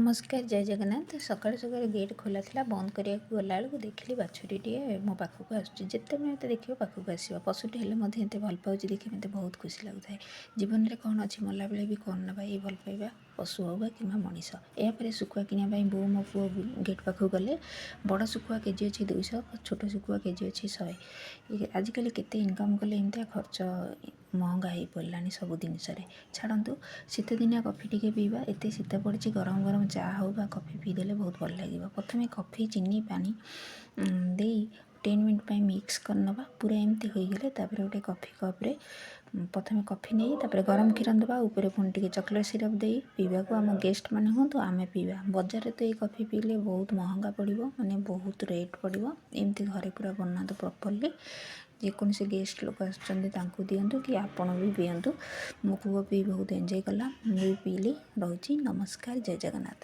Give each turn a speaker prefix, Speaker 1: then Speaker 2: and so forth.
Speaker 1: नमस्कार जय जगन्नाथ सकाल सकाल गेट खोला था बंद करने गला बेलू देखिली बाछुरीटे मो पाखक आसते मत देख पाखक आस पशुटे हेल्ले मत भल पाँच देखिए मत बहुत खुशी लगुता है। जीवन में कौन अच्छी मरला बेले भी कौन ना भाई भल पाइबा पशु हो कि मनीष यापर शुखुआ किनाई बो मो पु गेट पाखक गले बड़ शुखुआ केजी अच्छी 200 छोट शुखुआ केजी अच्छी 100 आजिकल केते इनकम कले एमती खर्च महंगा हो पड़ा सब जिनस छाड़ू शीत दिनिया कफि टे पीवा एत शीत पड़ी गरम गरम चा हो कफि पीदे बहुत भल लगे। प्रथम कफि चीनी पानी दे 10 मिनट मिक्स करनवा पूरा एमती हो गले गोटे कफि कप्रे प्रथम कफि नहीं तापर गरम क्षीर दबा ऊपर पुणी टे चॉकलेट सिरप दे पीवा को आम गेस्ट मैंने हूँ तो आम पीवा बजार तो ये कफि पीले बहुत महंगा पड़ो माने बहुत रेट पड़ो एमती घरे पूरा बना तो प्रॉपर्ली जेकोसी गेस्ट लोक आसुँच दिंतु कि आपण भी पीतु मो पुओ पी बहुत एंजॉय कला मुझे पीली रोची नमस्कार जय जगन्नाथ।